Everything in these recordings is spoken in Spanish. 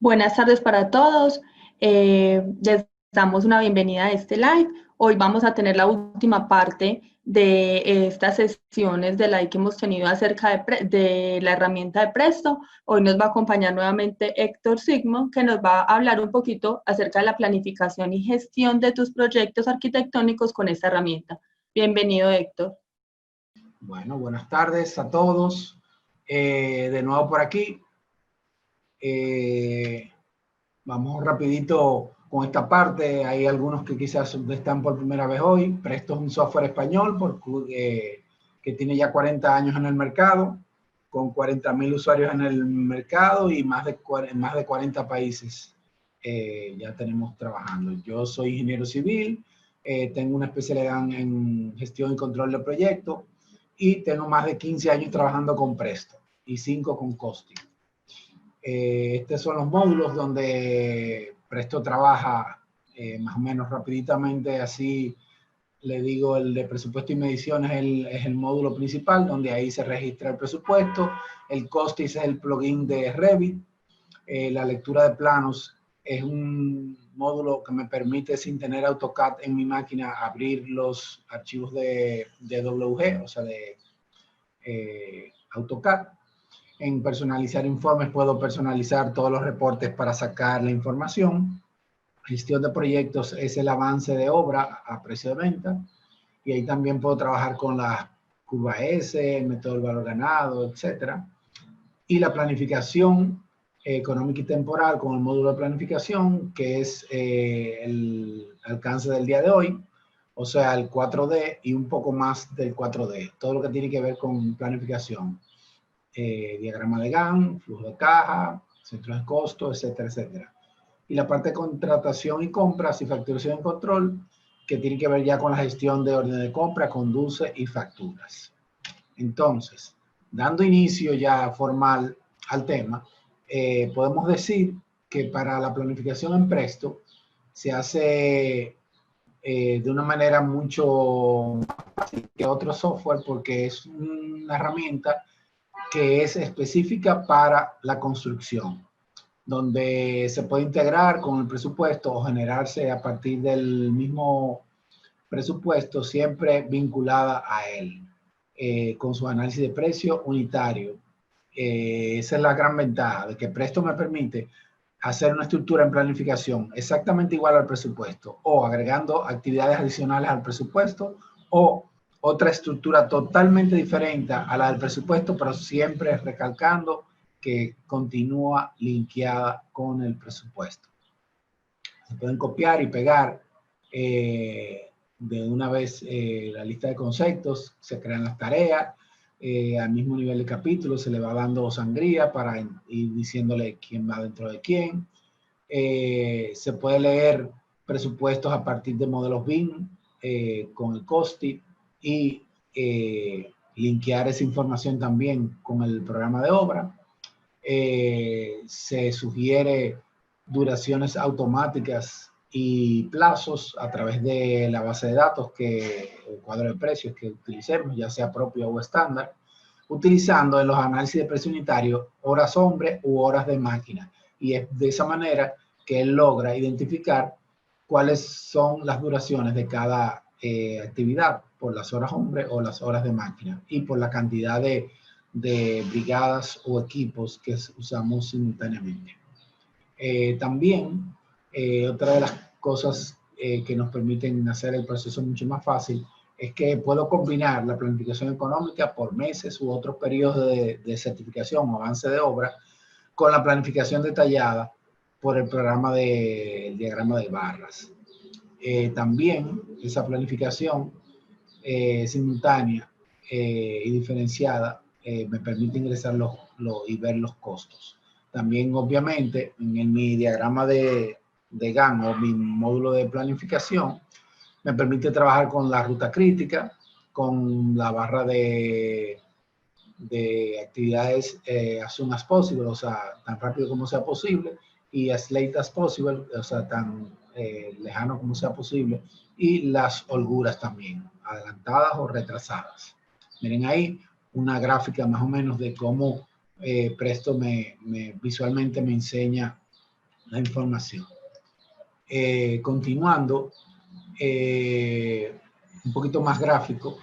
Buenas tardes para todos. Les damos una bienvenida a este live. Hoy vamos a tener la última parte de estas sesiones de live que hemos tenido acerca de la herramienta de Presto. Hoy nos va a acompañar nuevamente Héctor Sigmo, que nos va a hablar un poquito acerca de la planificación y gestión de tus proyectos arquitectónicos con esta herramienta. Bienvenido, Héctor. Bueno, buenas tardes a todos. De nuevo por aquí. Vamos rapidito con esta parte. Hay algunos que quizás están por primera vez hoy. Presto es un software español que tiene ya 40 años en el mercado, con 40.000 usuarios en el mercado y más de 40 países ya tenemos trabajando. Yo soy ingeniero civil, tengo una especialidad en gestión y control de proyectos y tengo más de 15 años trabajando con Presto y 5 con Costing. Estos son los módulos donde Presto trabaja más o menos rapiditamente, así le digo. El de presupuesto y mediciones es el módulo principal, donde ahí se registra el presupuesto. El Costing es el plugin de Revit. La lectura de planos es un módulo que me permite, sin tener AutoCAD en mi máquina, abrir los archivos de WG, o sea, de AutoCAD. En personalizar informes puedo personalizar todos los reportes para sacar la información. Gestión de proyectos es el avance de obra a precio de venta. Y ahí también puedo trabajar con la curva S, el método del valor ganado, etc. Y la planificación económica y temporal con el módulo de planificación, que es el alcance del día de hoy, o sea, el 4D y un poco más del 4D. Todo lo que tiene que ver con planificación. Diagrama de Gantt, flujo de caja, centros de costo, etcétera, etcétera. Y la parte de contratación y compras y facturación y control, que tiene que ver ya con la gestión de orden de compra, conduce y facturas. Entonces, dando inicio ya formal al tema, podemos decir que para la planificación en Presto se hace de una manera mucho más fácil que otro software, porque es una herramienta que es específica para la construcción, donde se puede integrar con el presupuesto o generarse a partir del mismo presupuesto, siempre vinculada a él, con su análisis de precio unitario. Esa es la gran ventaja de que Presto me permite hacer una estructura en planificación exactamente igual al presupuesto, o agregando actividades adicionales al presupuesto, o otra estructura totalmente diferente a la del presupuesto, pero siempre recalcando que continúa linkeada con el presupuesto. Se pueden copiar y pegar de una vez la lista de conceptos, se crean las tareas, al mismo nivel de capítulo se le va dando sangría para ir diciéndole quién va dentro de quién. Se puede leer presupuestos a partir de modelos BIM con el COSTI y linkear esa información también con el programa de obra. Se sugiere duraciones automáticas y plazos a través de la base de datos, el cuadro de precios que utilicemos, ya sea propio o estándar, utilizando en los análisis de precio unitario horas hombre u horas de máquina. Y es de esa manera que él logra identificar cuáles son las duraciones de cada actividad, por las horas hombre o las horas de máquina, y por la cantidad de brigadas o equipos que usamos simultáneamente. También, otra de las cosas que nos permiten hacer el proceso mucho más fácil es que puedo combinar la planificación económica por meses u otros periodos de certificación o avance de obra con la planificación detallada por el programa del diagrama de barras. También esa planificación simultánea y diferenciada me permite ingresar y ver los costos. También, obviamente, en mi diagrama de Gantt o mi módulo de planificación, me permite trabajar con la ruta crítica, con la barra de actividades as soon as possible, o sea, tan rápido como sea posible, y as late as possible, o sea, tan lejano como sea posible, y las holguras también, adelantadas o retrasadas. Miren ahí una gráfica más o menos de cómo Presto visualmente me enseña la información. Continuando, un poquito más gráfico,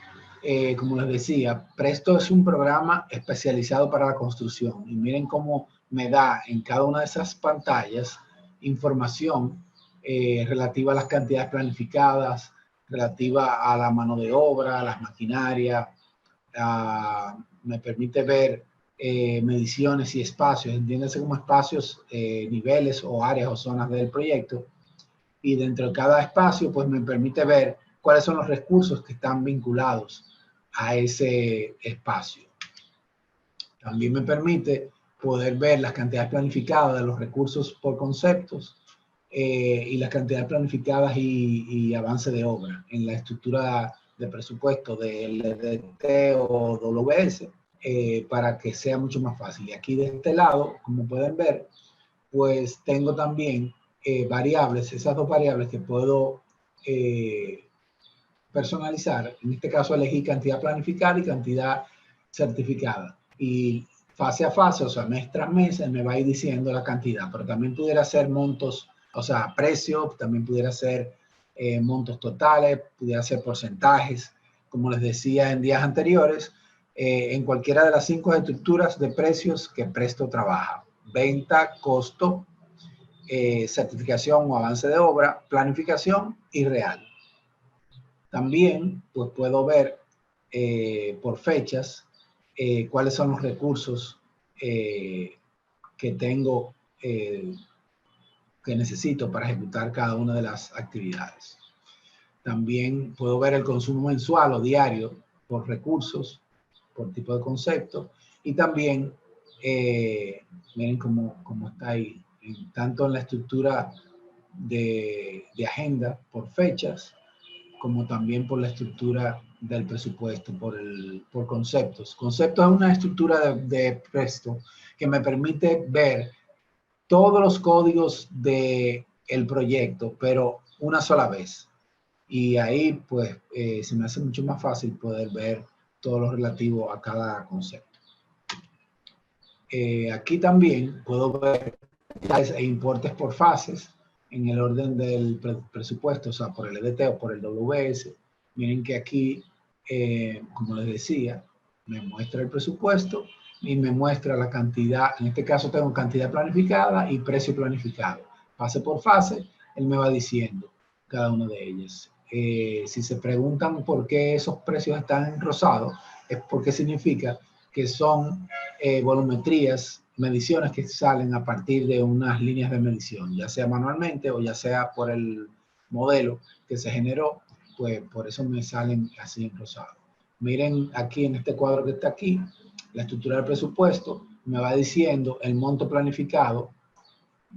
como les decía, Presto es un programa especializado para la construcción. Y miren cómo me da en cada una de esas pantallas información relativa a las cantidades planificadas, relativa a la mano de obra, a las maquinarias. Me permite ver mediciones y espacios, entiéndase como espacios, niveles o áreas o zonas del proyecto. Y dentro de cada espacio, pues me permite ver cuáles son los recursos que están vinculados a ese espacio. También me permite poder ver las cantidades planificadas de los recursos por conceptos y las cantidades planificadas y avance de obra en la estructura de presupuesto de LDT o WS para que sea mucho más fácil. Y aquí de este lado, como pueden ver, pues tengo también variables, esas dos variables que puedo personalizar. En este caso elegí cantidad planificada y cantidad certificada. Y fase a fase, o sea, mes tras mes, me va a ir diciendo la cantidad. Pero también pudiera ser montos, o sea, precios, también pudiera ser montos totales, pudiera ser porcentajes. Como les decía en días anteriores, en cualquiera de las 5 estructuras de precios que Presto trabaja. Venta, costo, certificación o avance de obra, planificación y real. También pues, puedo ver por fechas cuáles son los recursos que tengo, que necesito para ejecutar cada una de las actividades. También puedo ver el consumo mensual o diario por recursos, por tipo de concepto. Y también, miren cómo está ahí, tanto en la estructura de agenda por fechas, como también por la estructura del presupuesto, por conceptos. Conceptos es una estructura de Presto que me permite ver todos los códigos del proyecto, pero una sola vez. Y ahí, pues, se me hace mucho más fácil poder ver todo lo relativo a cada concepto. Aquí también puedo ver importes por fases en el orden del presupuesto, o sea, por el EDT o por el WS. Miren que aquí, como les decía, me muestra el presupuesto y me muestra la cantidad. En este caso tengo cantidad planificada y precio planificado. Fase por fase, él me va diciendo cada una de ellas. Si se preguntan por qué esos precios están en rosado, es porque significa que son volumetrías, mediciones que salen a partir de unas líneas de medición, ya sea manualmente o ya sea por el modelo que se generó, pues por eso me salen así en rosado. Miren aquí en este cuadro que está aquí, la estructura del presupuesto me va diciendo el monto planificado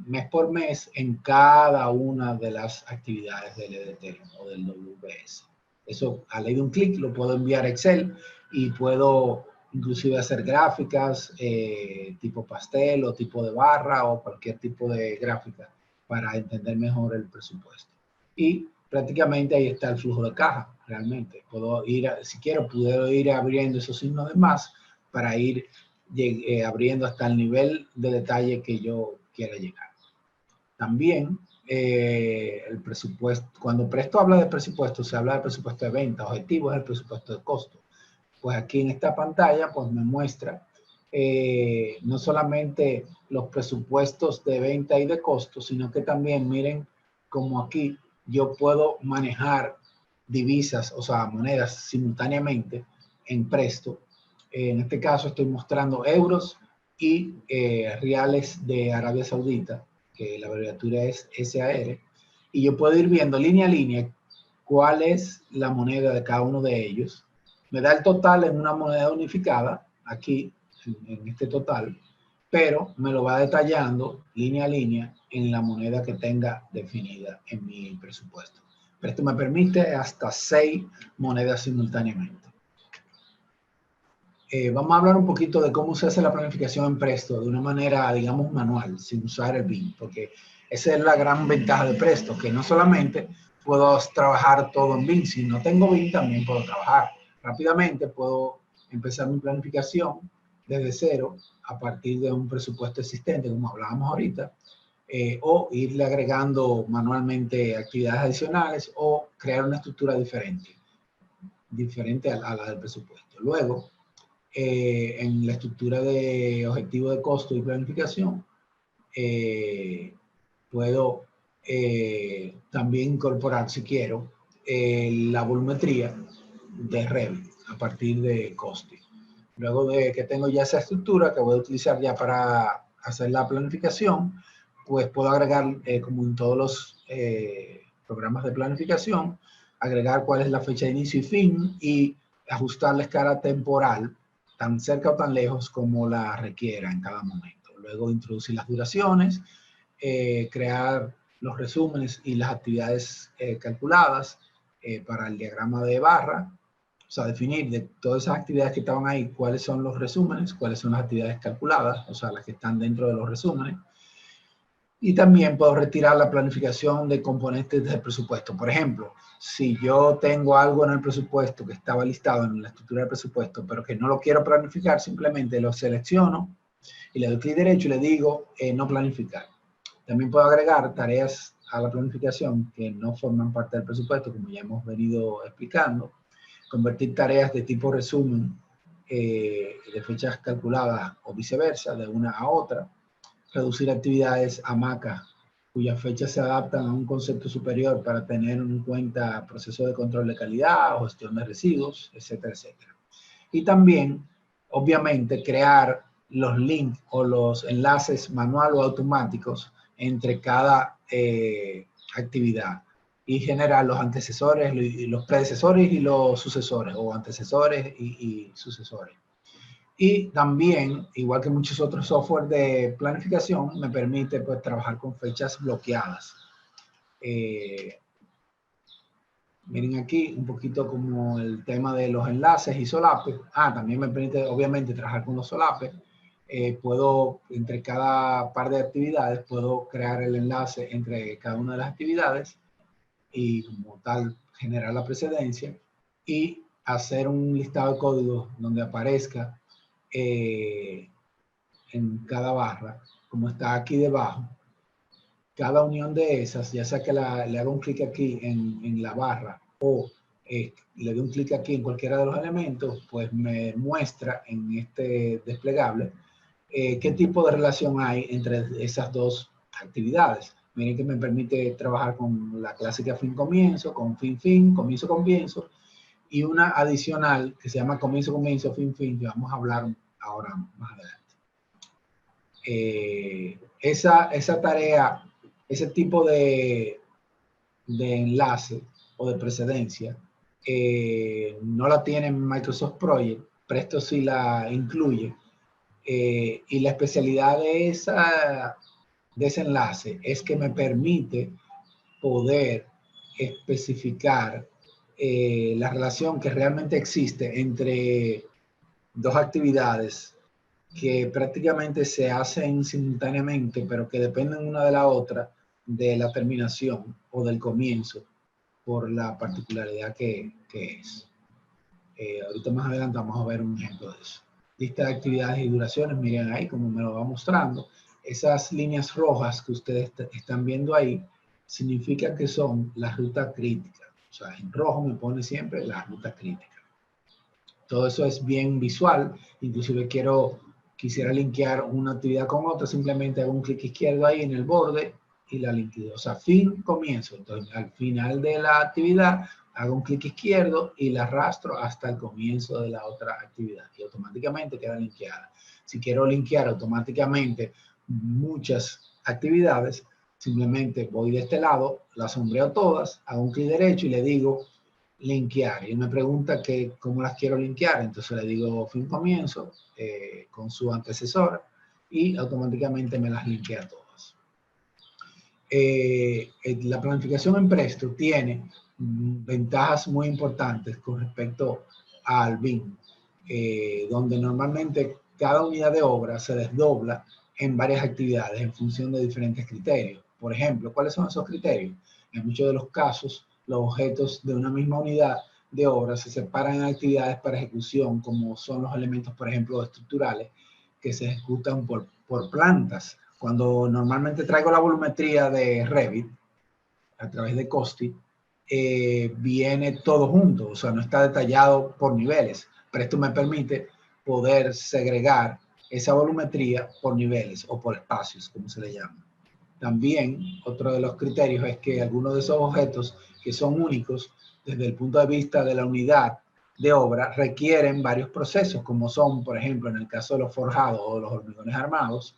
mes por mes en cada una de las actividades del EDT o del WS. Eso a ley de un clic lo puedo enviar a Excel y puedo inclusive hacer gráficas tipo pastel o tipo de barra o cualquier tipo de gráfica para entender mejor el presupuesto. Y prácticamente ahí está el flujo de caja, realmente. Puedo ir, si quiero, puedo ir abriendo esos signos de más para ir abriendo hasta el nivel de detalle que yo quiera llegar. También el presupuesto, cuando Presto habla de presupuesto, se habla de presupuesto de venta, objetivo es el presupuesto de costo. Pues aquí en esta pantalla pues me muestra no solamente los presupuestos de venta y de costo, sino que también miren como aquí yo puedo manejar divisas, o sea, monedas simultáneamente en Presto. En este caso estoy mostrando euros y reales de Arabia Saudita, que la abreviatura es SAR, y yo puedo ir viendo línea a línea cuál es la moneda de cada uno de ellos. Me da el total en una moneda unificada, aquí, en este total, pero me lo va detallando línea a línea en la moneda que tenga definida en mi presupuesto. Pero esto me permite hasta 6 monedas simultáneamente. Vamos a hablar un poquito de cómo se hace la planificación en Presto de una manera, digamos, manual, sin usar el BIM, porque esa es la gran ventaja de Presto, que no solamente puedo trabajar todo en BIM, si no tengo BIM también puedo trabajar. Rápidamente puedo empezar mi planificación desde cero a partir de un presupuesto existente, como hablábamos ahorita, o irle agregando manualmente actividades adicionales o crear una estructura diferente a la del presupuesto. Luego, en la estructura de objetivo de costo y planificación, puedo también incorporar, si quiero, la volumetría de Revit a partir de Costi. Luego de que tengo ya esa estructura que voy a utilizar ya para hacer la planificación, pues puedo agregar, como en todos los programas de planificación, agregar cuál es la fecha de inicio y fin y ajustar la escala temporal tan cerca o tan lejos como la requiera en cada momento. Luego introducir las duraciones, crear los resúmenes y las actividades calculadas para el diagrama de barra. O sea, definir de todas esas actividades que estaban ahí, cuáles son los resúmenes, cuáles son las actividades calculadas, o sea, las que están dentro de los resúmenes. Y también puedo retirar la planificación de componentes del presupuesto. Por ejemplo, si yo tengo algo en el presupuesto que estaba listado en la estructura del presupuesto, pero que no lo quiero planificar, simplemente lo selecciono y le doy clic derecho y le digo no planificar. También puedo agregar tareas a la planificación que no forman parte del presupuesto, como ya hemos venido explicando. Convertir tareas de tipo resumen de fechas calculadas o viceversa, de una a otra. Reducir actividades a MACA, cuyas fechas se adaptan a un concepto superior para tener en cuenta procesos de control de calidad o gestión de residuos, etcétera, etcétera. Y también, obviamente, crear los links o los enlaces manual o automáticos entre cada actividad y generar los antecesores, los predecesores y los sucesores, o antecesores y sucesores. Y también, igual que muchos otros software de planificación, me permite pues trabajar con fechas bloqueadas. Miren aquí un poquito como el tema de los enlaces y solapes. También me permite obviamente trabajar con los solapes. Puedo, entre cada par de actividades, puedo crear el enlace entre cada una de las actividades y como tal generar la precedencia y hacer un listado de códigos donde aparezca en cada barra, como está aquí debajo, cada unión de esas, ya sea que le haga un clic aquí en la barra o le dé un clic aquí en cualquiera de los elementos, pues me muestra en este desplegable qué tipo de relación hay entre esas dos actividades. Miren que me permite trabajar con la clásica fin-comienzo, con fin-fin, comienzo-comienzo, y una adicional que se llama comienzo-comienzo, fin-fin, que vamos a hablar ahora más adelante. Esa tarea, ese tipo de enlace o de precedencia, no la tiene Microsoft Project, Presto sí la incluye, y la especialidad de ese enlace es que me permite poder especificar la relación que realmente existe entre dos actividades que prácticamente se hacen simultáneamente, pero que dependen una de la otra, de la terminación o del comienzo, por la particularidad que es. Ahorita más adelante vamos a ver un ejemplo de eso. Lista de actividades y duraciones, miren ahí como me lo va mostrando. Esas líneas rojas que ustedes están viendo ahí, significan que son la ruta crítica. O sea, en rojo me pone siempre la ruta crítica. Todo eso es bien visual, inclusive quisiera linkear una actividad con otra, simplemente hago un clic izquierdo ahí en el borde y la linkeo. O sea, fin, comienzo. Entonces, al final de la actividad, hago un clic izquierdo y la arrastro hasta el comienzo de la otra actividad y automáticamente queda linkeada. Si quiero linkear automáticamente muchas actividades, simplemente voy de este lado, las sombreo todas, hago un clic derecho y le digo linkear. Y me pregunta que cómo las quiero linkear, entonces le digo fin comienzo con su antecesor y automáticamente me las linkea todas. La planificación en Presto tiene ventajas muy importantes con respecto al BIM, donde normalmente cada unidad de obra se desdobla en varias actividades en función de diferentes criterios. Por ejemplo, ¿cuáles son esos criterios? En muchos de los casos, los objetos de una misma unidad de obra se separan en actividades para ejecución, como son los elementos, por ejemplo, estructurales, que se ejecutan por plantas. Cuando normalmente traigo la volumetría de Revit a través de Costi, viene todo junto, o sea, no está detallado por niveles, pero esto me permite poder segregar esa volumetría por niveles o por espacios, como se le llama. También, otro de los criterios es que algunos de esos objetos que son únicos desde el punto de vista de la unidad de obra requieren varios procesos, como son, por ejemplo, en el caso de los forjados o los hormigones armados,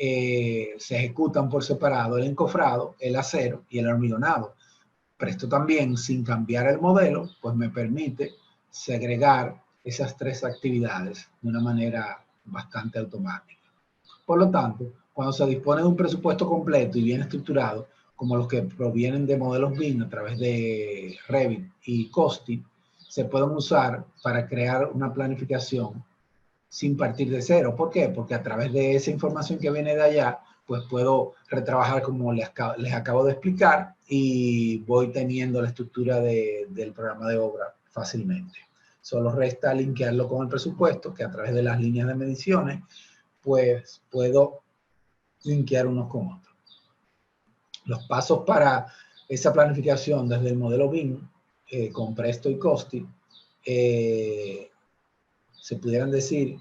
se ejecutan por separado el encofrado, el acero y el hormigonado. Pero esto también, sin cambiar el modelo, pues me permite segregar esas tres actividades de una manera bastante automática. Por lo tanto, cuando se dispone de un presupuesto completo y bien estructurado, como los que provienen de modelos BIM a través de Revit y Costi, se pueden usar para crear una planificación sin partir de cero. ¿Por qué? Porque a través de esa información que viene de allá, pues puedo retrabajar como les acabo de explicar y voy teniendo la estructura del programa de obra fácilmente. Solo resta linkearlo con el presupuesto, que a través de las líneas de mediciones, pues puedo linkear unos con otros. Los pasos para esa planificación desde el modelo BIM con Presto y Costi se pudieran decir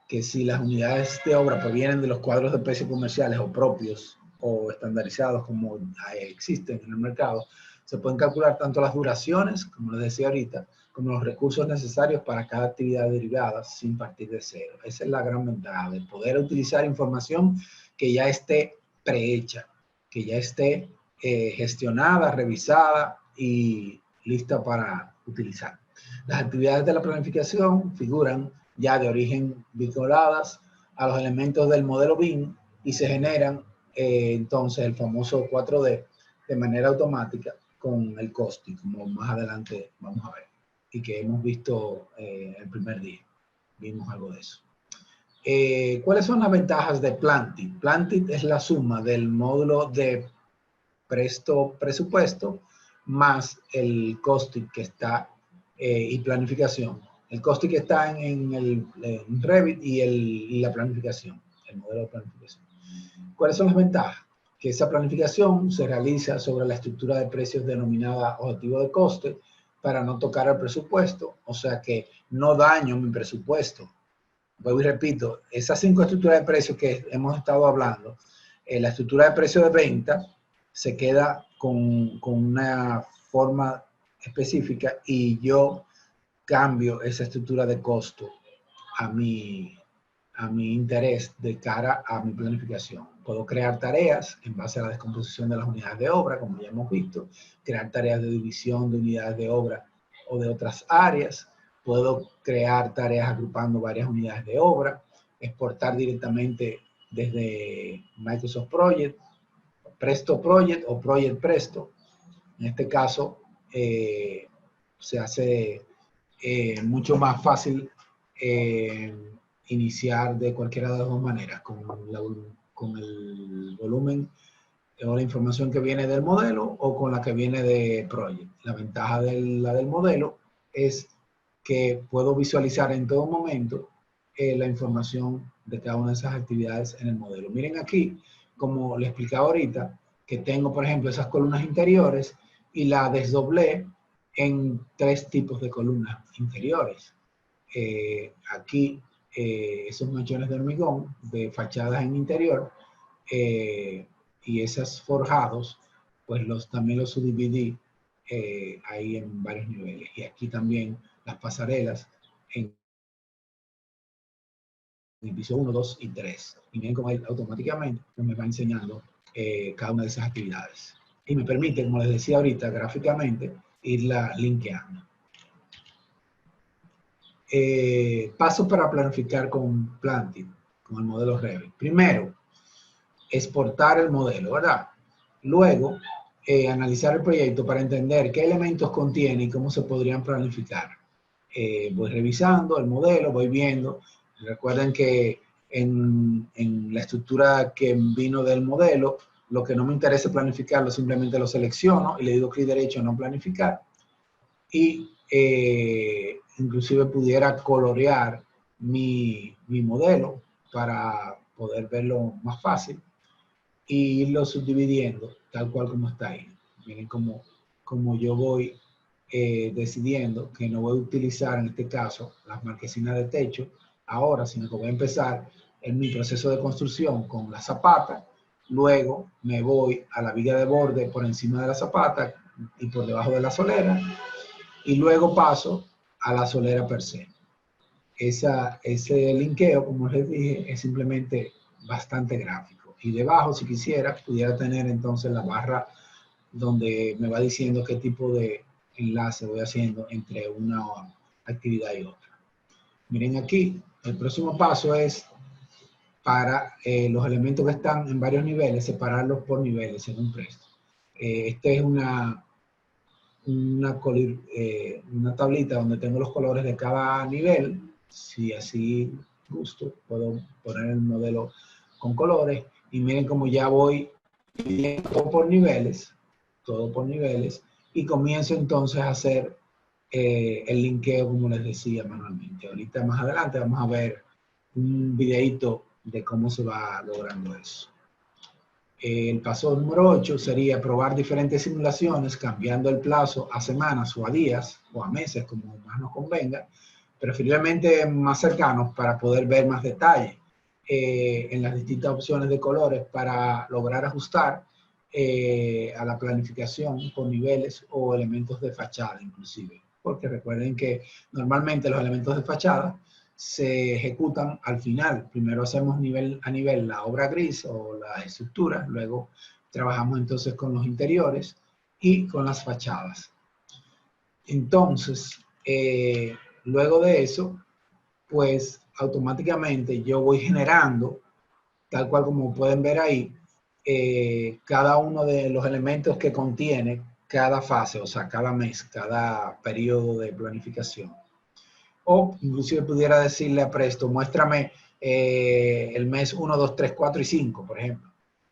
que si las unidades de obra provienen de los cuadros de precios comerciales o propios o estandarizados como existen en el mercado, se pueden calcular tanto las duraciones, como les decía ahorita, como los recursos necesarios para cada actividad derivada sin partir de cero. Esa es la gran ventaja de poder utilizar información que ya esté prehecha, que ya esté gestionada, revisada y lista para utilizar. Las actividades de la planificación figuran ya de origen vinculadas a los elementos del modelo BIM y se generan entonces el famoso 4D de manera automática con el Costi, como más adelante vamos a ver, y que hemos visto el primer día. Vimos algo de eso. ¿Cuáles son las ventajas de Plantit? Plantit es la suma del módulo de Presto presupuesto más el Costi que está y planificación. El Costi que está en Revit y la planificación, el modelo de planificación. ¿Cuáles son las ventajas? Que esa planificación se realiza sobre la estructura de precios denominada objetivo de coste para no tocar el presupuesto, o sea que no daño mi presupuesto. Vuelvo y repito, esas 5 estructuras de precios que hemos estado hablando, la estructura de precio de venta se queda con una forma específica y yo cambio esa estructura de costo a mi interés de cara a mi planificación. Puedo crear tareas en base a la descomposición de las unidades de obra, como ya hemos visto, crear tareas de división de unidades de obra o de otras áreas. Puedo crear tareas agrupando varias unidades de obra, exportar directamente desde Microsoft Project, Presto Project o Project Presto. En este caso, se hace mucho más fácil iniciar de cualquiera de las dos maneras, con el volumen o la información que viene del modelo o con la que viene de Project. La ventaja de la del modelo es que puedo visualizar en todo momento la información de cada una de esas actividades en el modelo. Miren aquí, como les explicaba ahorita, que tengo, por ejemplo, esas columnas interiores y la desdoblé en 3 tipos de columnas interiores. Aquí, esos mechones de hormigón de fachadas en interior y esos forjados, pues también los subdividí ahí en varios niveles. Y aquí también las pasarelas en el piso 1, 2 y 3. Y miren cómo automáticamente me va enseñando cada una de esas actividades. Y me permite, como les decía ahorita, gráficamente, irla linkeando. Pasos para planificar con Plantit, con el modelo Revit. Primero, exportar el modelo, ¿verdad? Luego, analizar el proyecto para entender qué elementos contiene y cómo se podrían planificar. Voy revisando el modelo, voy viendo. Recuerden que en la estructura que vino del modelo, lo que no me interesa planificarlo, simplemente lo selecciono y le digo clic derecho a no planificar. Y inclusive pudiera colorear mi modelo para poder verlo más fácil. y irlo subdividiendo tal cual como está ahí. Miren cómo yo voy decidiendo que no voy a utilizar en este caso las marquesinas de techo ahora, sino que voy a empezar en mi proceso de construcción con la zapata, luego me voy a la viga de borde por encima de la zapata y por debajo de la solera, y luego paso a la solera per se. Ese linkeo, como les dije, es simplemente bastante gráfico. Y debajo, si quisiera, pudiera tener entonces la barra donde me va diciendo qué tipo de enlace voy haciendo entre una actividad y otra. Miren aquí, el próximo paso es para los elementos que están en varios niveles, separarlos por niveles en un presto. Este es una tablita donde tengo los colores de cada nivel. Si así gusto, puedo poner el modelo con colores. Y miren cómo ya voy todo por niveles, y comienzo entonces a hacer el linkeo, como les decía, manualmente. Ahorita más adelante vamos a ver un videito de cómo se va logrando eso. El paso número 8 sería probar diferentes simulaciones, cambiando el plazo a semanas o a días o a meses, como más nos convenga, preferiblemente más cercanos para poder ver más detalle en las distintas opciones de colores para lograr ajustar a la planificación por niveles o elementos de fachada inclusive. Porque recuerden que normalmente los elementos de fachada se ejecutan al final. Primero hacemos nivel a nivel la obra gris o la estructura, luego trabajamos entonces con los interiores y con las fachadas. Entonces, luego de eso, pues automáticamente yo voy generando, tal cual como pueden ver ahí, cada uno de los elementos que contiene cada fase, o sea, cada mes, cada periodo de planificación. O inclusive pudiera decirle a Presto, muéstrame el mes 1, 2, 3, 4 y 5, por ejemplo.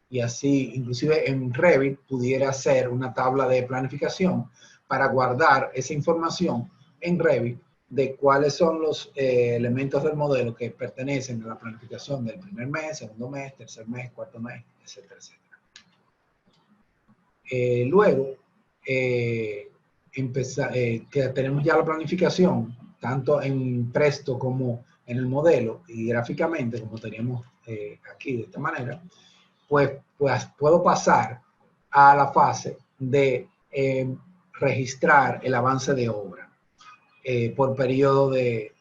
Y así, inclusive en Revit, pudiera hacer una tabla de planificación para guardar esa información en Revit de cuáles son los elementos del modelo que pertenecen a la planificación del primer mes, segundo mes, tercer mes, cuarto mes, etcétera, etcétera. Luego, que tenemos ya la planificación, tanto en Presto como en el modelo y gráficamente, como teníamos aquí de esta manera, pues puedo pasar a la fase de registrar el avance de obra por periodo de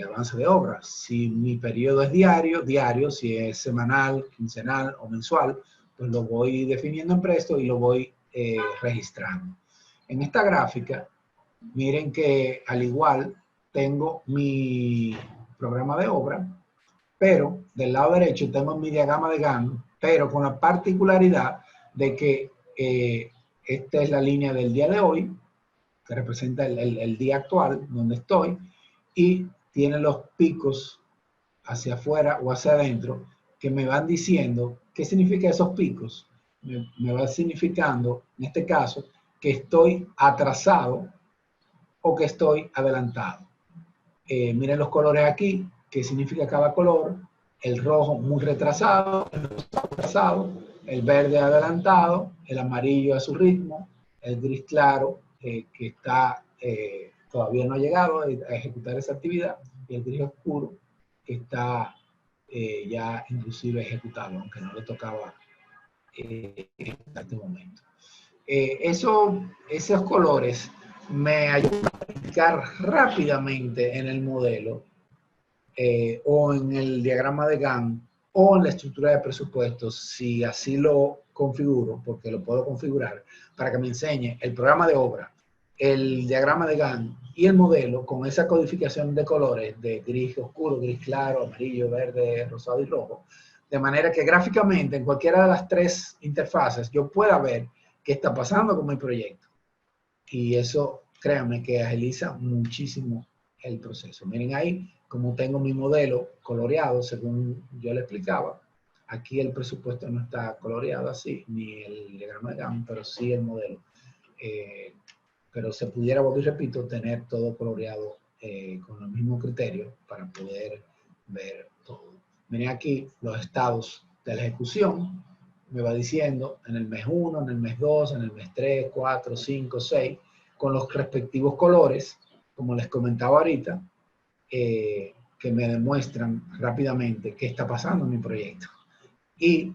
avance de obra. Si mi periodo es diario, si es semanal, quincenal o mensual, pues lo voy definiendo en Presto y lo voy registrando. En esta gráfica, miren que al igual tengo mi programa de obra, pero del lado derecho tengo mi diagrama de Gantt, pero con la particularidad de que esta es la línea del día de hoy, que representa el día actual, donde estoy, y tiene los picos hacia afuera o hacia adentro, que me van diciendo qué significa esos picos. Me va significando, en este caso, que estoy atrasado o que estoy adelantado. Miren los colores aquí, qué significa cada color. El rojo muy retrasado, el rosado atrasado, el verde adelantado, el amarillo a su ritmo, el gris claro que está todavía no ha llegado a ejecutar esa actividad, y el gris oscuro que está ya inclusive ejecutado, aunque no le tocaba en este momento. Esos colores me ayudan a explicar rápidamente en el modelo o en el diagrama de Gantt o en la estructura de presupuestos, si así lo configuro, porque lo puedo configurar, para que me enseñe el programa de obra, el diagrama de Gantt y el modelo con esa codificación de colores de gris oscuro, gris claro, amarillo, verde, rosado y rojo, de manera que gráficamente en cualquiera de las tres interfaces yo pueda ver qué está pasando con mi proyecto. Y eso, créanme, que agiliza muchísimo el proceso. Miren ahí, como tengo mi modelo coloreado, según yo le explicaba. Aquí el presupuesto no está coloreado así, ni el diagrama de Gantt, pero sí el modelo. Pero se pudiera, volver y repito, tener todo coloreado con los mismos criterios para poder ver todo. Miren aquí los estados de la ejecución. me va diciendo en el mes 1, en el mes 2, en el mes 3, 4, 5, 6, con los respectivos colores, como les comentaba ahorita, que me demuestran rápidamente qué está pasando en mi proyecto. Y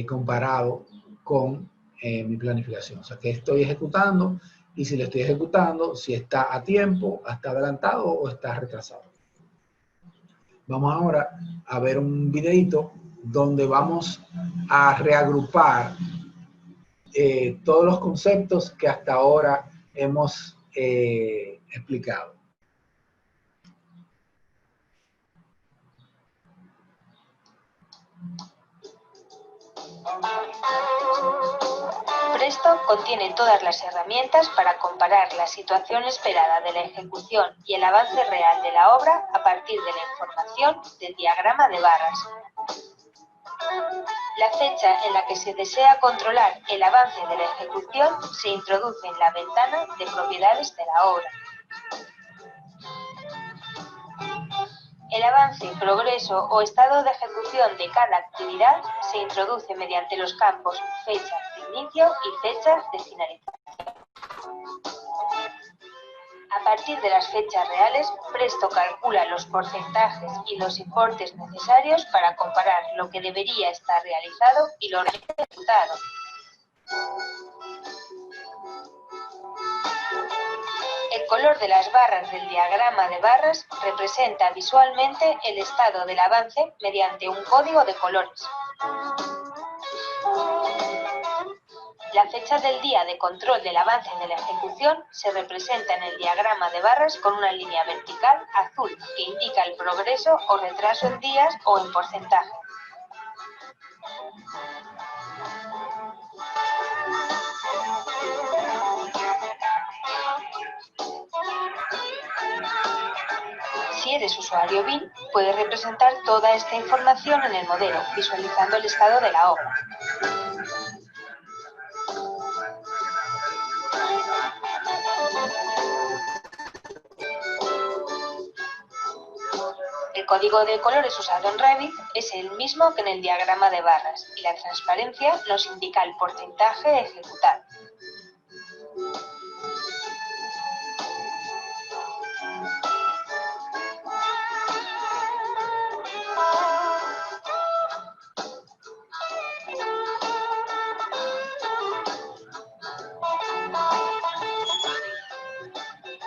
comparado con mi planificación. O sea, que estoy ejecutando y si lo estoy ejecutando, si está a tiempo, está adelantado o está retrasado. Vamos ahora a ver un videito donde vamos a reagrupar todos los conceptos que hasta ahora hemos explicado. Presto contiene todas las herramientas para comparar la situación esperada de la ejecución y el avance real de la obra a partir de la información del diagrama de barras. La fecha en la que se desea controlar el avance de la ejecución se introduce en la ventana de propiedades de la obra. El avance, progreso o estado de ejecución de cada actividad se introduce mediante los campos fecha de inicio y fecha de finalización. A partir de las fechas reales, Presto calcula los porcentajes y los importes necesarios para comparar lo que debería estar realizado y lo ejecutado. El color de las barras del diagrama de barras representa visualmente el estado del avance mediante un código de colores. La fecha del día de control del avance de la ejecución se representa en el diagrama de barras con una línea vertical azul que indica el progreso o retraso en días o en porcentaje. Si eres usuario BIM, puedes representar toda esta información en el modelo, visualizando el estado de la obra. El código de colores usado en Revit es el mismo que en el diagrama de barras y la transparencia nos indica el porcentaje ejecutado.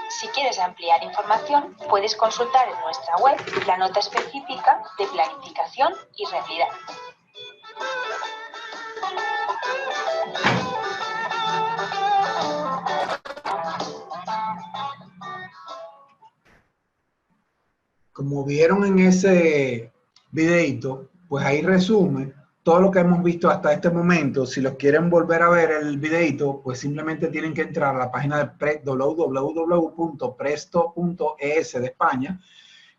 Si quieres ampliar información, puedes consultar en nuestra web la nota específica de planificación y realidad. Como vieron en ese videito, pues ahí resume todo lo que hemos visto hasta este momento. Si los quieren volver a ver el videito, pues simplemente tienen que entrar a la página de www.presto.es de España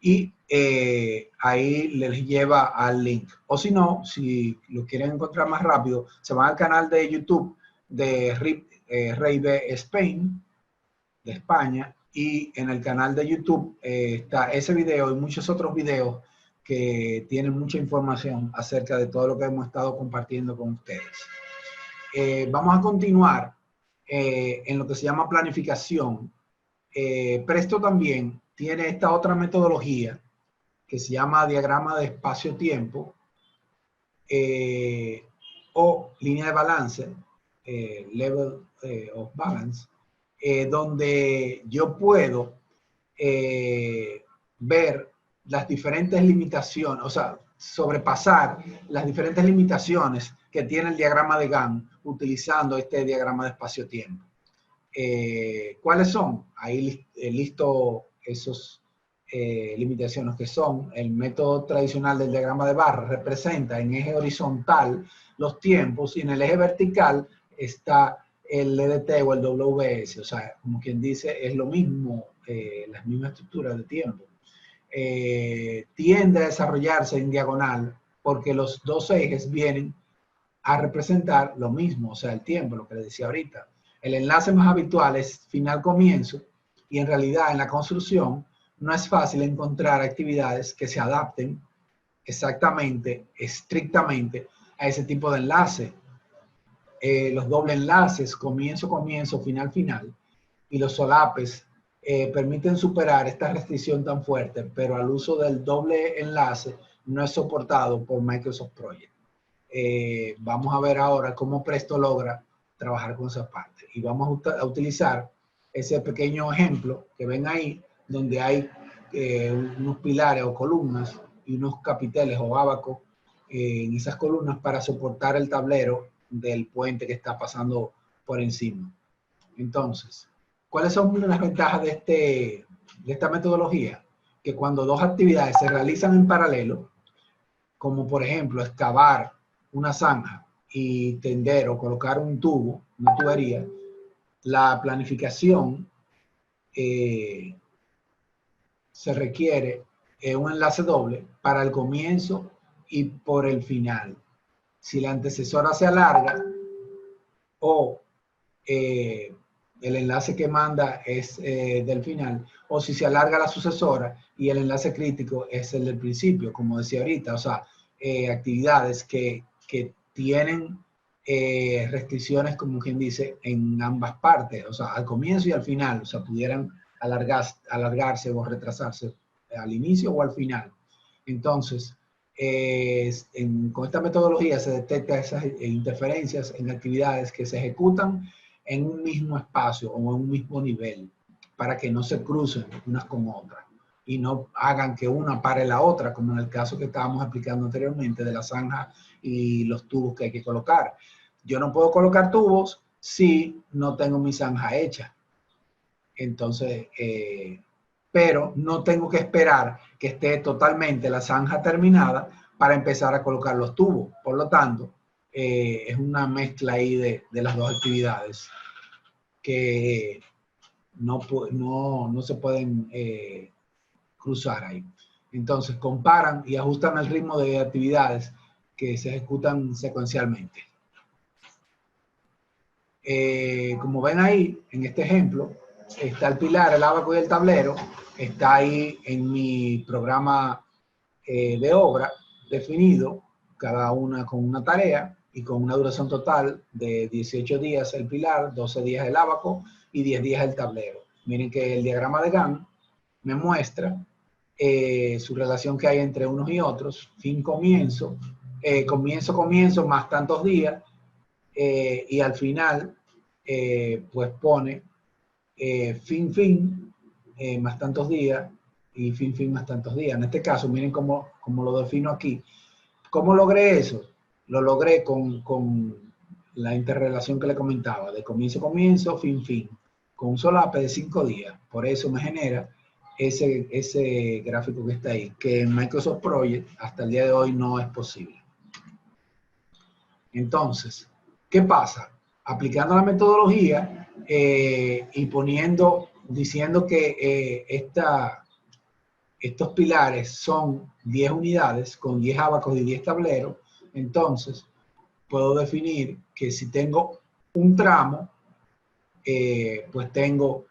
y ahí les lleva al link. O si no, si lo quieren encontrar más rápido, se van al canal de YouTube de Rey Spain de España, y en el canal de YouTube está ese video y muchos otros videos que tienen mucha información acerca de todo lo que hemos estado compartiendo con ustedes. Vamos a continuar en lo que se llama planificación. Presto también tiene esta otra metodología que se llama diagrama de espacio-tiempo o línea de balance, level of balance, donde yo puedo ver las diferentes limitaciones, o sea, sobrepasar las diferentes limitaciones que tiene el diagrama de Gantt utilizando este diagrama de espacio-tiempo. ¿Cuáles son? Ahí listo esos limitaciones que son: el método tradicional del diagrama de barras representa en eje horizontal los tiempos y en el eje vertical está el LDT o el WS, o sea, como quien dice, es lo mismo, las mismas estructuras de tiempo. Tiende a desarrollarse en diagonal porque los dos ejes vienen a representar lo mismo, o sea, el tiempo, lo que les decía ahorita. El enlace más habitual es final-comienzo y en realidad en la construcción no es fácil encontrar actividades que se adapten exactamente, estrictamente, a ese tipo de enlace. Los doble enlaces, comienzo, comienzo, final, final, y los solapes permiten superar esta restricción tan fuerte, pero al uso del doble enlace no es soportado por Microsoft Project. Vamos a ver ahora cómo Presto logra trabajar con esa parte. Y vamos a utilizar ese pequeño ejemplo que ven ahí, donde hay unos pilares o columnas y unos capiteles o ábacos en esas columnas para soportar el tablero del puente que está pasando por encima. Entonces, ¿cuáles son las ventajas de esta metodología? Que cuando dos actividades se realizan en paralelo, como por ejemplo excavar una zanja y tender o colocar un tubo, una tubería, la planificación se requiere un enlace doble para el comienzo y por el final. Si la antecesora se alarga o el enlace que manda es del final, o si se alarga la sucesora y el enlace crítico es el del principio, como decía ahorita, o sea, actividades que tienen restricciones, como quien dice, en ambas partes, o sea, al comienzo y al final, o sea, pudieran alargarse o retrasarse al inicio o al final. Entonces, con esta metodología se detecta esas interferencias en actividades que se ejecutan en un mismo espacio o en un mismo nivel, para que no se crucen unas con otras y no hagan que una pare la otra, como en el caso que estábamos explicando anteriormente de la zanja y los tubos que hay que colocar. Yo no puedo colocar tubos si no tengo mi zanja hecha. Entonces, pero no tengo que esperar que esté totalmente la zanja terminada para empezar a colocar los tubos. Por lo tanto, es una mezcla ahí de las dos actividades que no se pueden cruzar ahí. Entonces, comparan y ajustan el ritmo de actividades que se ejecutan secuencialmente. Como ven ahí, en este ejemplo, está el pilar, el ábaco y el tablero. Está ahí en mi programa de obra definido, cada una con una tarea y con una duración total de 18 días el pilar, 12 días el ábaco y 10 días el tablero. Miren que el diagrama de Gantt me muestra su relación que hay entre unos y otros, fin, comienzo, comienzo más tantos días, y al final pues pone fin, más tantos días, y fin más tantos días. En este caso, miren cómo lo defino aquí. ¿Cómo logré eso? Lo logré con la interrelación que le comentaba, de comienzo, fin, con un solape de 5 días. Por eso me genera ese gráfico que está ahí, que en Microsoft Project hasta el día de hoy no es posible. Entonces, ¿qué pasa? Aplicando la metodología y diciendo que estos pilares son 10 unidades con 10 ábacos y 10 tableros, entonces puedo definir que si tengo un tramo, pues tengo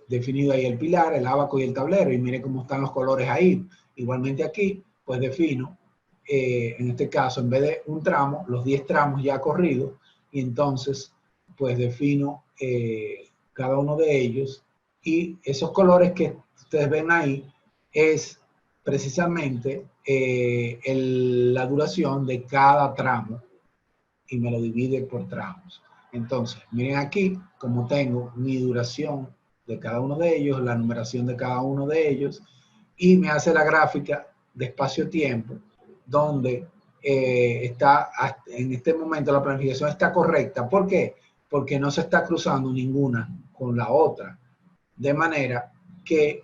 definido ahí el pilar, el ábaco y el tablero, y mire cómo están los colores ahí. Igualmente aquí, pues defino, en este caso, en vez de un tramo, los 10 tramos ya corridos, y entonces, pues defino cada uno de ellos, y esos colores que ustedes ven ahí es precisamente la duración de cada tramo, y me lo divide por tramos. Entonces, miren aquí, como tengo mi duración de cada uno de ellos, la numeración de cada uno de ellos, y me hace la gráfica de espacio-tiempo, donde está, en este momento la planificación está correcta. ¿Por qué? Porque no se está cruzando ninguna con la otra. De manera que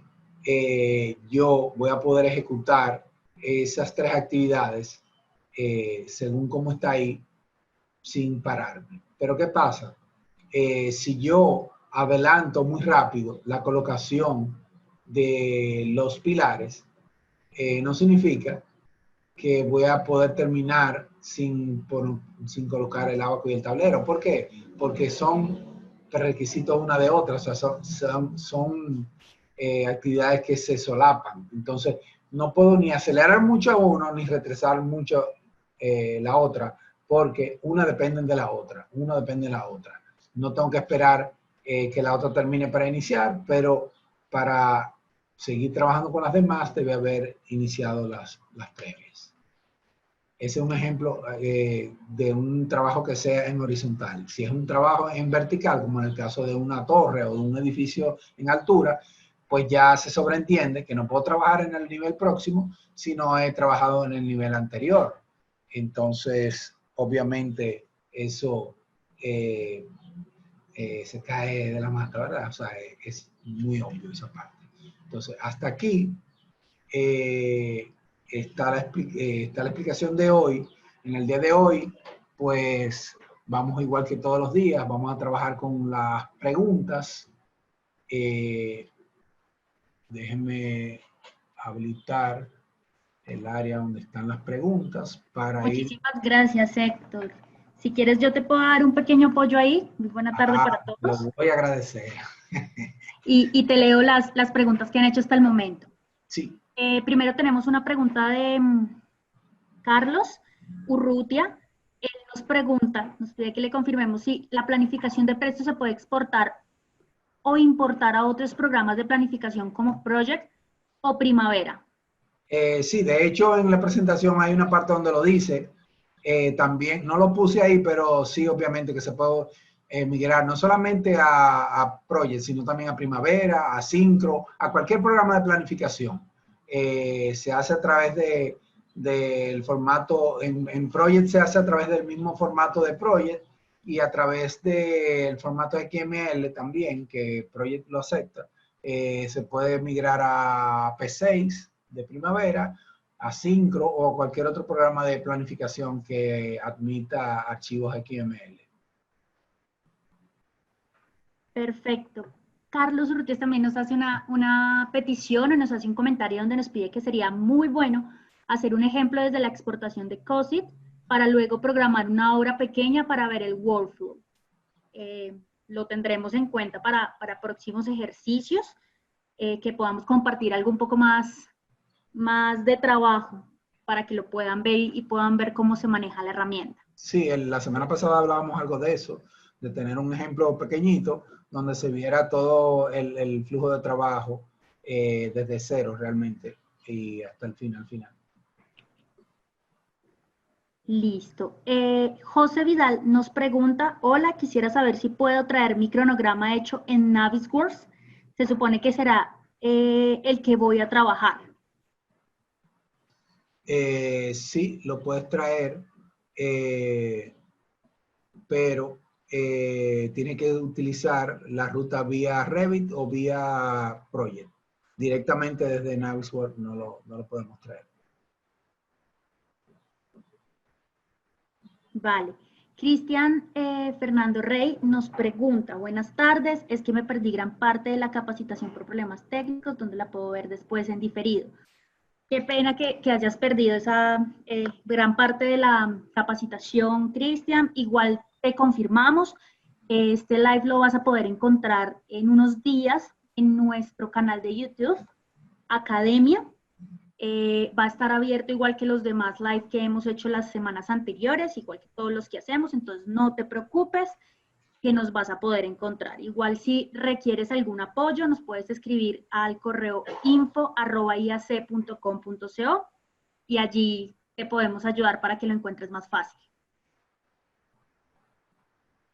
yo voy a poder ejecutar esas 3 actividades según cómo está ahí, sin pararme. Pero ¿qué pasa? Si yo adelanto muy rápido la colocación de los pilares, no significa que voy a poder terminar sin colocar el ábaco y el tablero. ¿Por qué? Porque son requisitos una de otra, o sea, son actividades que se solapan. Entonces, no puedo ni acelerar mucho a uno, ni retrasar mucho la otra, porque una depende de la otra, No tengo que esperar que la otra termine para iniciar, pero para seguir trabajando con las demás debe haber iniciado las previas. Ese es un ejemplo de un trabajo que sea en horizontal. Si es un trabajo en vertical, como en el caso de una torre o de un edificio en altura, pues ya se sobreentiende que no puedo trabajar en el nivel próximo si no he trabajado en el nivel anterior. Entonces, obviamente, eso se cae de la mata, ¿verdad? O sea, es muy obvio esa parte. Entonces, hasta aquí está la explicación de hoy. En el día de hoy, pues, vamos igual que todos los días, vamos a trabajar con las preguntas. Déjenme habilitar el área donde están las preguntas para ir. Muchísimas gracias, Héctor. Si quieres, yo te puedo dar un pequeño apoyo ahí. Muy buena tarde para todos. Lo voy a agradecer. Y te leo las preguntas que han hecho hasta el momento. Sí. Primero tenemos una pregunta de Carlos Urrutia. Él nos pregunta, nos pide que le confirmemos si la planificación de precios se puede exportar o importar a otros programas de planificación como Project o Primavera. Sí, de hecho en la presentación hay una parte donde lo dice. También, no lo puse ahí, pero sí obviamente que se puede migrar no solamente a Project, sino también a Primavera, a Syncro, a cualquier programa de planificación. Se hace a través del formato, en Project se hace a través del mismo formato de Project y a través del formato XML también, que Project lo acepta. Se puede migrar a P6 de Primavera, a Syncro o a cualquier otro programa de planificación que admita archivos XML. Perfecto. Carlos Urrutia también nos hace una petición o nos hace un comentario donde nos pide que sería muy bueno hacer un ejemplo desde la exportación de COSIT para luego programar una obra pequeña para ver el workflow. Lo tendremos en cuenta para próximos ejercicios, que podamos compartir algo un poco más de trabajo para que lo puedan ver y puedan ver cómo se maneja la herramienta. Sí, la semana pasada hablábamos algo de eso, de tener un ejemplo pequeñito donde se viera todo el flujo de trabajo desde cero realmente y hasta el final. Listo. José Vidal nos pregunta, hola, quisiera saber si puedo traer mi cronograma hecho en Navisworks. Se supone que será el que voy a trabajar. Sí, lo puedes traer, pero tiene que utilizar la ruta vía Revit o vía Project. Directamente desde Navisworks no lo podemos traer. Vale. Cristian Fernando Rey nos pregunta, buenas tardes, es que me perdí gran parte de la capacitación por problemas técnicos, donde la puedo ver después en diferido. Qué pena que hayas perdido esa gran parte de la capacitación, Cristian. Igual te confirmamos, este live lo vas a poder encontrar en unos días en nuestro canal de YouTube, Academia. Va a estar abierto igual que los demás live que hemos hecho las semanas anteriores, igual que todos los que hacemos, entonces no te preocupes que nos vas a poder encontrar. Igual si requieres algún apoyo, nos puedes escribir al correo info@iac.com.co y allí te podemos ayudar para que lo encuentres más fácil.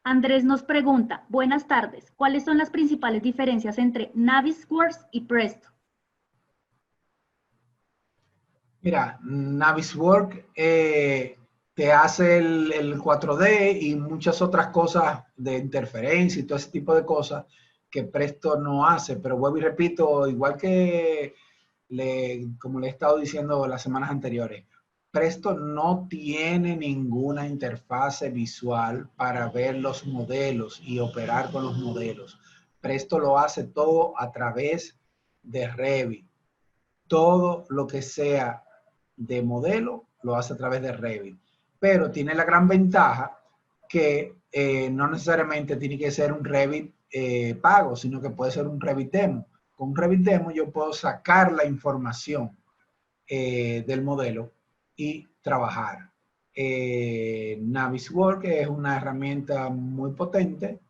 Andrés nos pregunta, buenas tardes, ¿cuáles son las principales diferencias entre Navisworks y Presto? Mira, Navisworks te hace el 4D y muchas otras cosas de interferencia y todo ese tipo de cosas que Presto no hace, pero vuelvo y repito, igual que como le he estado diciendo las semanas anteriores, Presto no tiene ninguna interfase visual para ver los modelos y operar con los modelos. Presto lo hace todo a través de Revit. Todo lo que sea de modelo lo hace a través de Revit, pero tiene la gran ventaja que no necesariamente tiene que ser un Revit pago, sino que puede ser un Revit demo. Con un Revit demo yo puedo sacar la información del modelo y trabajar. Navisworks es una herramienta muy potente,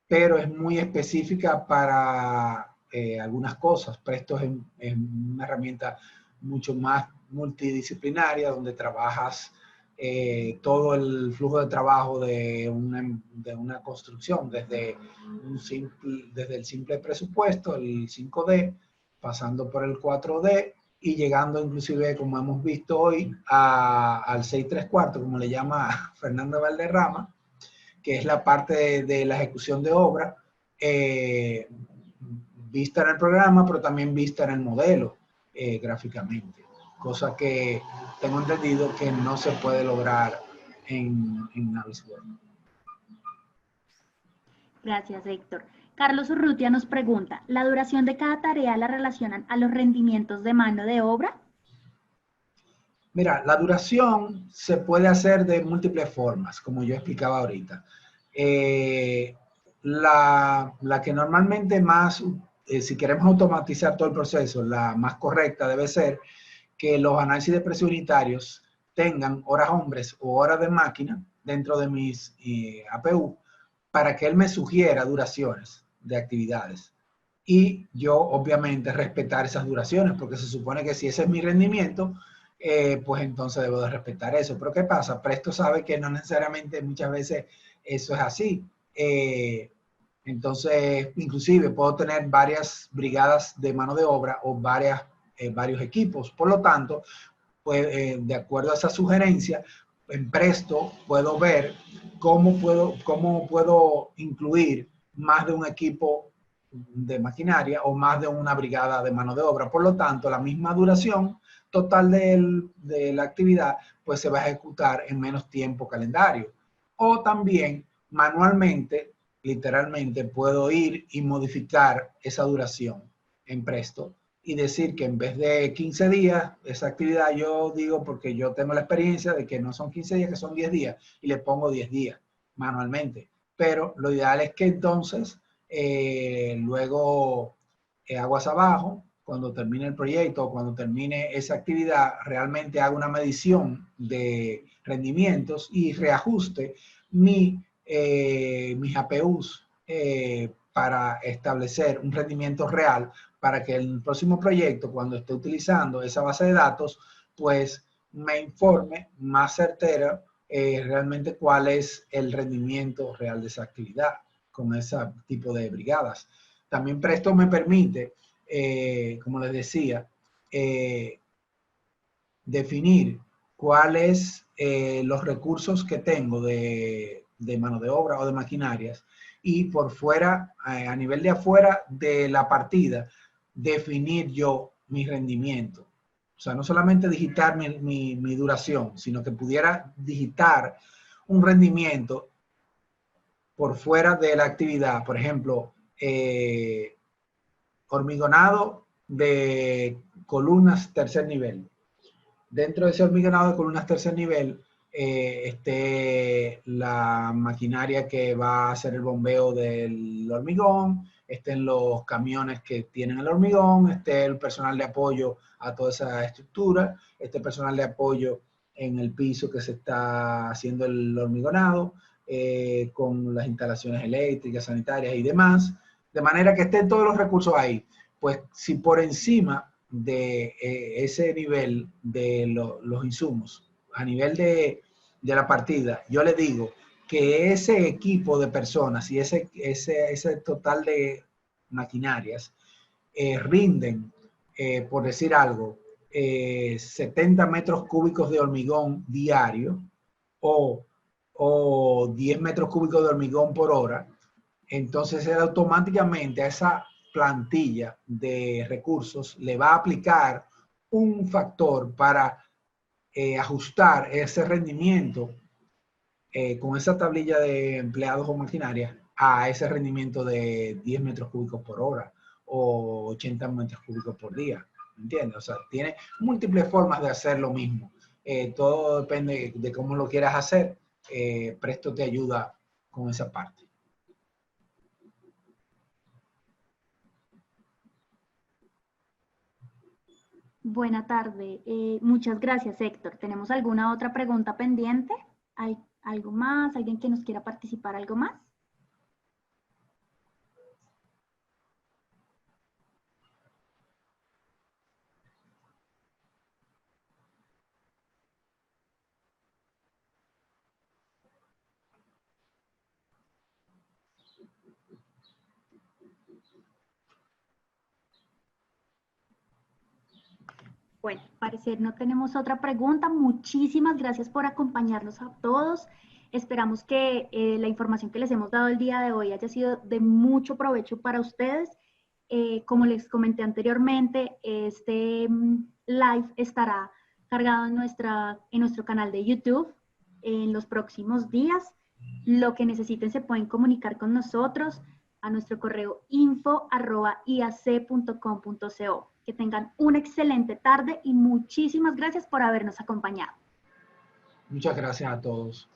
pero es muy específica para algunas cosas. Presto es una herramienta mucho más multidisciplinaria, donde trabajas todo el flujo de trabajo de una construcción, desde el simple presupuesto, el 5D, pasando por el 4D, y llegando inclusive, como hemos visto hoy, al 6/3, como le llama Fernando Valderrama, que es la parte de la ejecución de obra, vista en el programa, pero también vista en el modelo gráficamente. Cosa que tengo entendido que no se puede lograr en Navisworks. Gracias, Héctor. Carlos Urrutia nos pregunta, ¿la duración de cada tarea la relacionan a los rendimientos de mano de obra? Mira, la duración se puede hacer de múltiples formas, como yo explicaba ahorita. La que normalmente más, si queremos automatizar todo el proceso, la más correcta debe ser que los análisis de precios unitarios tengan horas hombres o horas de máquina dentro de mis APU, para que él me sugiera duraciones de actividades. Y yo, obviamente, respetar esas duraciones, porque se supone que si ese es mi rendimiento, pues entonces debo de respetar eso. Pero ¿qué pasa? Presto sabe que no necesariamente muchas veces eso es así. Entonces, inclusive puedo tener varias brigadas de mano de obra o varios equipos. Por lo tanto, pues, de acuerdo a esa sugerencia, en Presto puedo ver cómo puedo incluir más de un equipo de maquinaria o más de una brigada de mano de obra. Por lo tanto, la misma duración total de la actividad pues se va a ejecutar en menos tiempo calendario. O también manualmente, literalmente, puedo ir y modificar esa duración en Presto y decir que en vez de 15 días, esa actividad yo digo, porque yo tengo la experiencia de que no son 15 días, que son 10 días, y le pongo 10 días manualmente. Pero lo ideal es que entonces, luego, aguas abajo, cuando termine el proyecto o cuando termine esa actividad, realmente haga una medición de rendimientos y reajuste mis APUs para establecer un rendimiento real, para que el próximo proyecto, cuando esté utilizando esa base de datos, pues me informe más certera realmente cuál es el rendimiento real de esa actividad con ese tipo de brigadas. También Presto me permite, como les decía, definir cuáles los recursos que tengo de mano de obra o de maquinarias, y por fuera, a nivel de afuera de la partida, definir yo mi rendimiento. O sea, no solamente digitar mi duración, sino que pudiera digitar un rendimiento por fuera de la actividad. Por ejemplo, hormigonado de columnas tercer nivel. Dentro de ese hormigonado de columnas tercer nivel, esté la maquinaria que va a hacer el bombeo del hormigón, estén los camiones que tienen el hormigón, esté el personal de apoyo a toda esa estructura, este personal de apoyo en el piso que se está haciendo el hormigonado, con las instalaciones eléctricas, sanitarias y demás, de manera que estén todos los recursos ahí. Pues si por encima de ese nivel de los insumos, a nivel de la partida, yo le digo que ese equipo de personas y ese total de maquinarias rinden, por decir algo, 70 metros cúbicos de hormigón diario o 10 metros cúbicos de hormigón por hora, entonces él automáticamente a esa plantilla de recursos le va a aplicar un factor para ajustar ese rendimiento con esa tablilla de empleados o maquinarias a ese rendimiento de 10 metros cúbicos por hora o 80 metros cúbicos por día. ¿Entiendes? O sea, tiene múltiples formas de hacer lo mismo. Todo depende de cómo lo quieras hacer. Presto te ayuda con esa parte. Buena tarde. Muchas gracias, Héctor. ¿Tenemos alguna otra pregunta pendiente? ¿Hay algo más? ¿Alguien que nos quiera participar? ¿Algo más? Bueno, al parecer no tenemos otra pregunta. Muchísimas gracias por acompañarnos a todos. Esperamos que la información que les hemos dado el día de hoy haya sido de mucho provecho para ustedes. Como les comenté anteriormente, este live estará cargado en nuestro canal de YouTube en los próximos días. Lo que necesiten se pueden comunicar con nosotros a nuestro correo info@iac.com.co. Que tengan una excelente tarde y muchísimas gracias por habernos acompañado. Muchas gracias a todos.